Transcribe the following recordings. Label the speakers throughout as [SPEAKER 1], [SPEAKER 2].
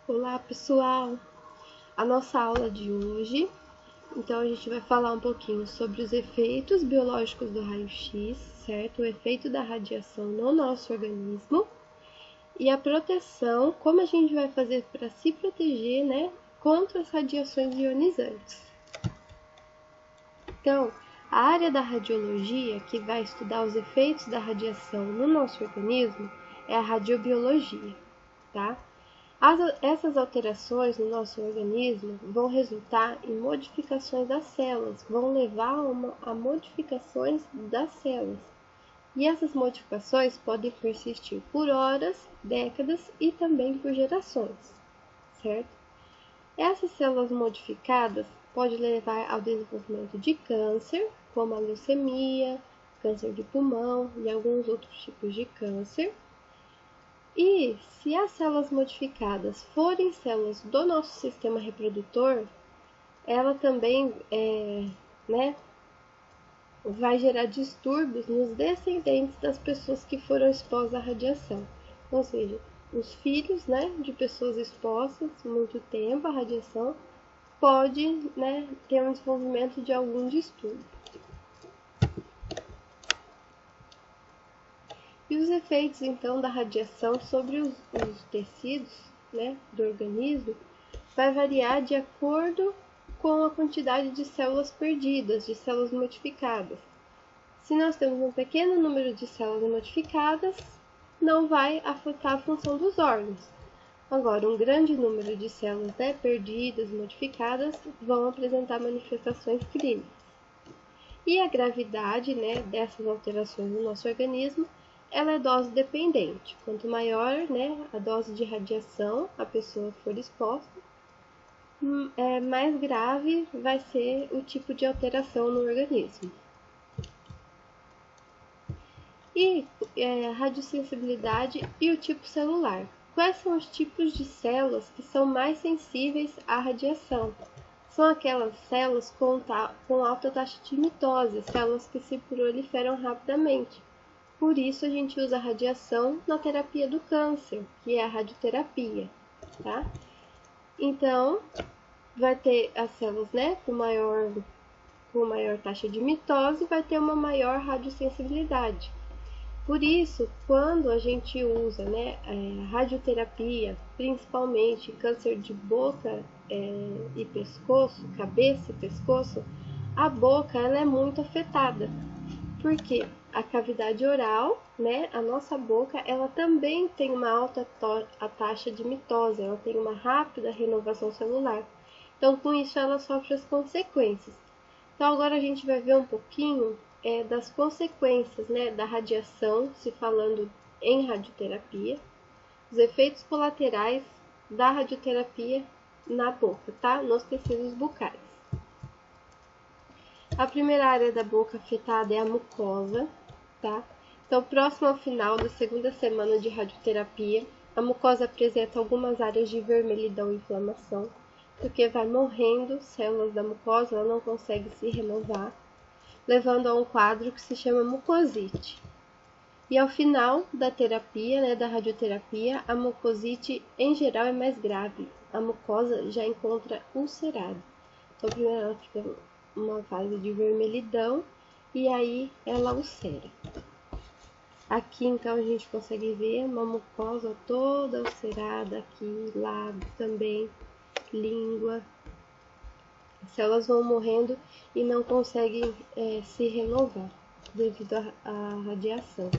[SPEAKER 1] Olá pessoal, a nossa aula de hoje, então a gente vai falar um pouquinho sobre os efeitos biológicos do raio-x, certo? O efeito da radiação no nosso organismo e a proteção, como a gente vai fazer para se proteger, né, contra as radiações ionizantes. Então, a área da radiologia, que vai estudar os efeitos da radiação no nosso organismo, é a radiobiologia, tá? Essas alterações no nosso organismo vão resultar em modificações das células, vão levar a modificações das células. E essas modificações podem persistir por horas, décadas e também por gerações, certo? Essas células modificadas podem levar ao desenvolvimento de câncer, como a leucemia, câncer de pulmão e alguns outros tipos de câncer. E se as células modificadas forem células do nosso sistema reprodutor, ela também vai gerar distúrbios nos descendentes das pessoas que foram expostas à radiação. Ou seja, os filhos, de pessoas expostas muito tempo à radiação pode, ter um desenvolvimento de algum distúrbio. E os efeitos, então, da radiação sobre os tecidos, do organismo vai variar de acordo com a quantidade de células perdidas, de células modificadas. Se nós temos um pequeno número de células modificadas, não vai afetar a função dos órgãos. Agora, um grande número de células perdidas, modificadas, vão apresentar manifestações clínicas. E a gravidade dessas alterações no nosso organismo, ela é dose dependente. Quanto maior a dose de radiação a pessoa for exposta, mais grave vai ser o tipo de alteração no organismo. E a radiosensibilidade e o tipo celular. Quais são os tipos de células que são mais sensíveis à radiação? São aquelas células com alta taxa de mitose, células que se proliferam rapidamente. Por isso, a gente usa a radiação na terapia do câncer, que é a radioterapia, tá? Então, vai ter as células, com maior taxa de mitose, vai ter uma maior radiosensibilidade. Por isso, quando a gente usa, a radioterapia, principalmente câncer de boca e pescoço, cabeça e pescoço, a boca ela é muito afetada. Por quê? A cavidade oral, a nossa boca, ela também tem uma alta taxa de mitose, ela tem uma rápida renovação celular. Então, com isso, ela sofre as consequências. Então, agora a gente vai ver um pouquinho das consequências da radiação, se falando em radioterapia, os efeitos colaterais da radioterapia na boca, tá? Nos tecidos bucais. A primeira área da boca afetada é a mucosa, tá? Então, próximo ao final da segunda semana de radioterapia, a mucosa apresenta algumas áreas de vermelhidão e inflamação, porque vai morrendo células da mucosa, ela não consegue se renovar, levando a um quadro que se chama mucosite. E ao final da terapia, da radioterapia, a mucosite em geral é mais grave. A mucosa já encontra ulcerada. Então, primeiro ela fica uma fase de vermelhidão e aí ela ulcera. Aqui então a gente consegue ver uma mucosa toda ulcerada aqui, lado também, língua. As células vão morrendo e não conseguem se renovar devido à radiação.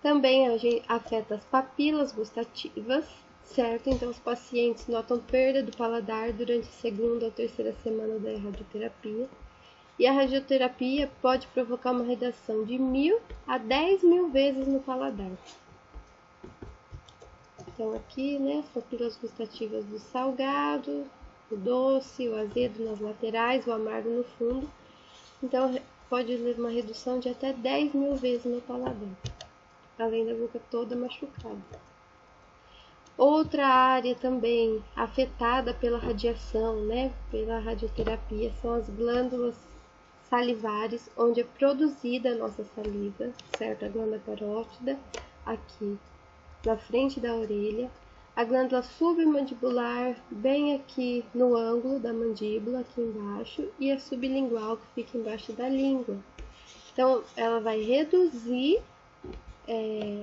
[SPEAKER 1] Também afeta as papilas gustativas, certo? Então, os pacientes notam perda do paladar durante a segunda ou terceira semana da radioterapia. E a radioterapia pode provocar uma redução de 1.000 a 10.000 vezes no paladar. Então, aqui, as papilas gustativas do salgado, o doce, o azedo nas laterais, o amargo no fundo. Então, pode levar uma redução de até 10.000 vezes no paladar, além da boca toda machucada. Outra área também afetada pela radiação, pela radioterapia, são as glândulas salivares, onde é produzida a nossa saliva, certo? A glândula parótida, aqui na frente da orelha. a glândula submandibular bem aqui no ângulo da mandíbula, aqui embaixo, e a sublingual que fica embaixo da língua. Então, ela vai reduzir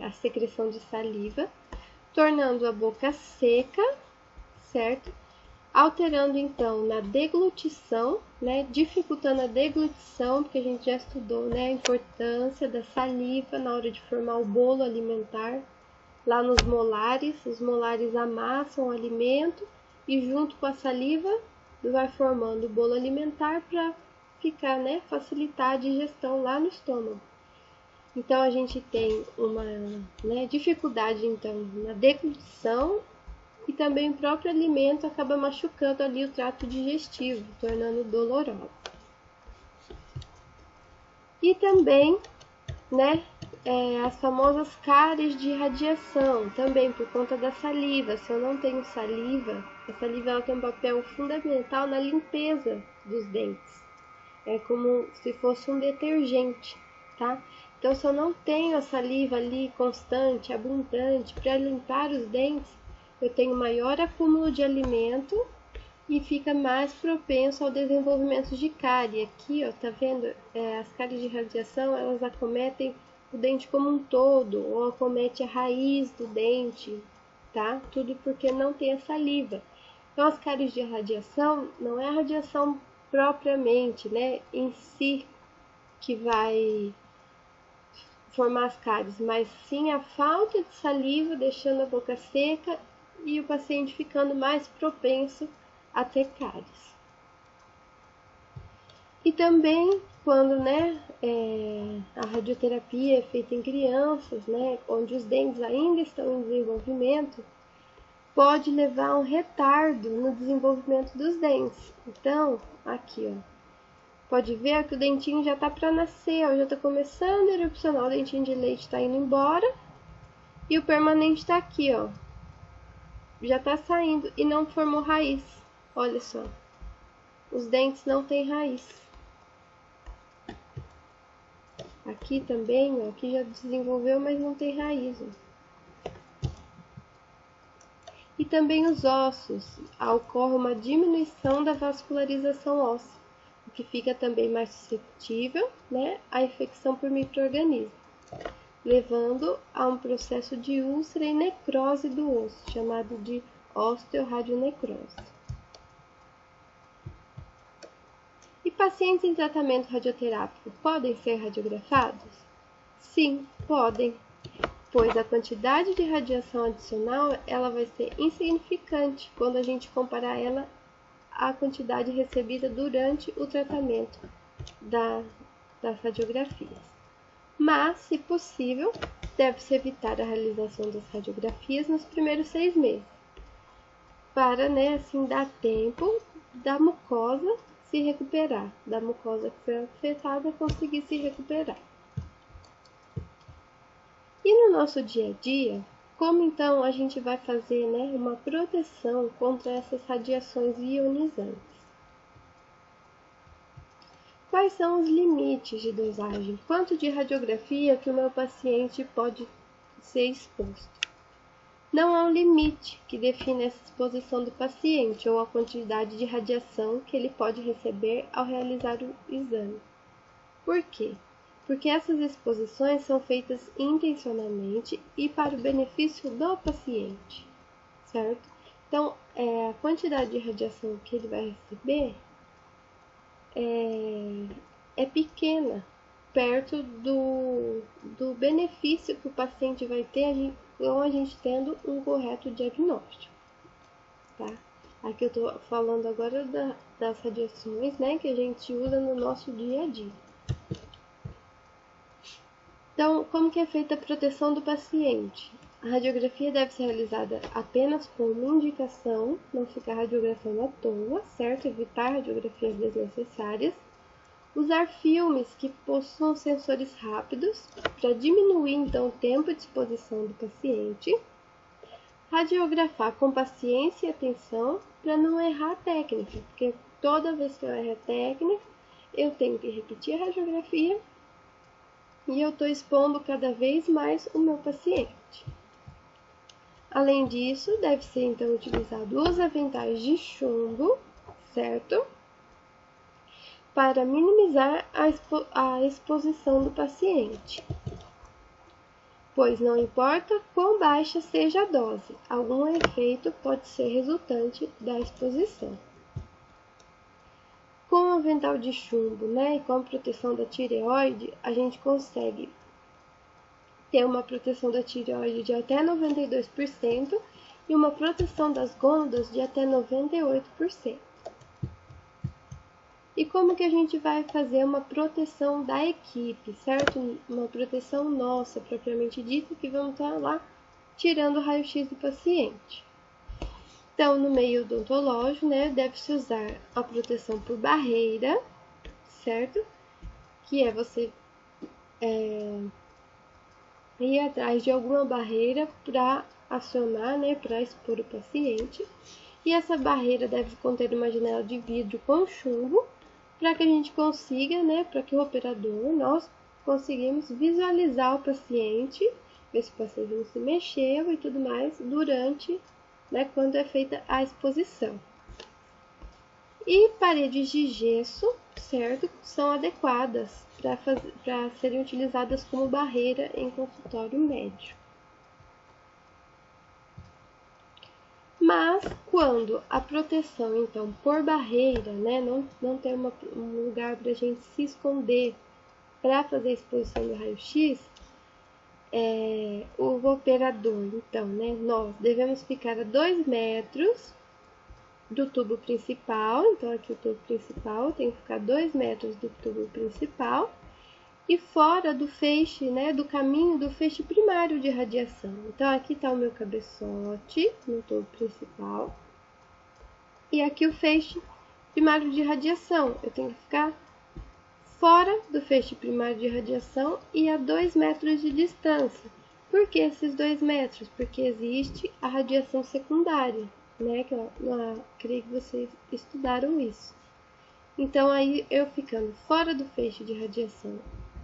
[SPEAKER 1] a secreção de saliva, tornando a boca seca, certo? Alterando então na deglutição, né? Dificultando a deglutição, porque a gente já estudou, né, a importância da saliva na hora de formar o bolo alimentar. Lá nos molares, os molares amassam o alimento e junto com a saliva vai formando o bolo alimentar para ficar, né, facilitar a digestão lá no estômago. Então a gente tem uma, né, dificuldade então na deglutição e também o próprio alimento acaba machucando ali o trato digestivo, tornando doloroso. E também, né, as famosas cáries de radiação, também por conta da saliva. Se eu não tenho saliva, a saliva ela tem um papel fundamental na limpeza dos dentes. É como se fosse um detergente, tá? Então, se eu não tenho a saliva ali constante, abundante, para limpar os dentes, eu tenho maior acúmulo de alimento e fica mais propenso ao desenvolvimento de cárie. Aqui, ó, tá vendo? As cáries de radiação, elas acometem o dente como um todo, ou acomete a raiz do dente, tá? Tudo porque não tem a saliva. Então, as cáries de radiação não é a radiação propriamente, né, em si, que vai formar as cáries, mas sim a falta de saliva, deixando a boca seca e o paciente ficando mais propenso a ter cáries. E também quando, né, a radioterapia é feita em crianças, né, onde os dentes ainda estão em desenvolvimento, pode levar a um retardo no desenvolvimento dos dentes. Então, aqui, ó, pode ver que o dentinho já está para nascer, ó, já está começando a erupcionar, o dentinho de leite está indo embora e o permanente está aqui, ó, já está saindo e não formou raiz. Olha só, os dentes não têm raiz. Aqui também, ó, aqui já desenvolveu, mas não tem raiz, ó. E também os ossos, ocorre uma diminuição da vascularização óssea, o que fica também mais suscetível, né, à infecção por micro-organismos, levando a um processo de úlcera e necrose do osso, chamado de osteoradionecrose. E pacientes em tratamento radioterápico podem ser radiografados? Sim, podem, pois a quantidade de radiação adicional ela vai ser insignificante quando a gente comparar ela à quantidade recebida durante o tratamento das radiografias. Mas, se possível, deve-se evitar a realização das radiografias nos primeiros 6 meses, para, né, assim, dar tempo da mucosa se recuperar, da mucosa que foi afetada conseguir se recuperar. E no nosso dia a dia, como então a gente vai fazer, né, uma proteção contra essas radiações ionizantes? Quais são os limites de dosagem? Quanto de radiografia que o meu paciente pode ser exposto? Não há um limite que define essa exposição do paciente ou a quantidade de radiação que ele pode receber ao realizar o exame. Por quê? Porque essas exposições são feitas intencionalmente e para o benefício do paciente, certo? Então, a quantidade de radiação que ele vai receber é pequena, perto do benefício que o paciente vai ter com a gente tendo um correto diagnóstico, tá? Aqui eu estou falando agora das radiações, né, que a gente usa no nosso dia a dia. Então, como que é feita a proteção do paciente? A radiografia deve ser realizada apenas com uma indicação, não ficar radiografando à toa, certo? Evitar radiografias desnecessárias. Usar filmes que possuam sensores rápidos para diminuir então o tempo de exposição do paciente. Radiografar com paciência e atenção para não errar a técnica, porque toda vez que eu erro a técnica, eu tenho que repetir a radiografia e eu estou expondo cada vez mais o meu paciente.
[SPEAKER 2] Além disso, deve ser então utilizado os aventais de chumbo, certo? Para minimizar a exposição do paciente. Pois não importa quão baixa seja a dose, algum efeito pode ser resultante da exposição. Com o avental de chumbo, e com a proteção da tireoide, a gente consegue ter uma proteção da tireoide de até 92% e uma proteção das gônadas de até 98%. E como que a gente vai fazer uma proteção da equipe, certo? Uma proteção nossa, propriamente dita, que vamos estar lá tirando o raio-x do paciente. Então, no meio odontológico, deve-se usar a proteção por barreira, certo? Que é você ir atrás de alguma barreira para acionar, para expor o paciente. E essa barreira deve conter uma janela de vidro com chumbo, para que a gente consiga, para que o operador, nós conseguimos visualizar o paciente, ver se o paciente não se mexeu e tudo mais durante, quando é feita a exposição. E paredes de gesso, certo, são adequadas para serem utilizadas como barreira em consultório médico. Mas quando a proteção, então, por barreira, não tem um lugar para a gente se esconder para fazer a exposição do raio-x, o operador, então, nós devemos ficar a 2 metros do tubo principal. Então, aqui o tubo principal tem que ficar 2 metros do tubo principal e fora do feixe, do caminho do feixe primário de radiação. Então, aqui está o meu cabeçote no tubo principal e aqui o feixe primário de radiação. Eu tenho que ficar fora do feixe primário de radiação e a 2 metros de distância. Por que esses 2 metros? Porque existe a radiação secundária, que eu creio que vocês estudaram isso. Então, aí eu ficando fora do feixe de radiação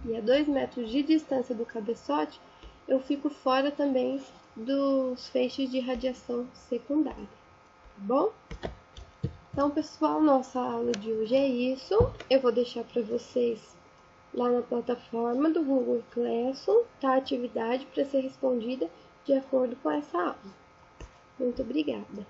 [SPEAKER 2] e a 2 metros de distância do cabeçote, eu fico fora também dos feixes de radiação secundária, tá bom? Então, pessoal, nossa aula de hoje é isso. Eu vou deixar para vocês lá na plataforma do Google Classroom, a atividade para ser respondida de acordo com essa aula. Muito obrigada!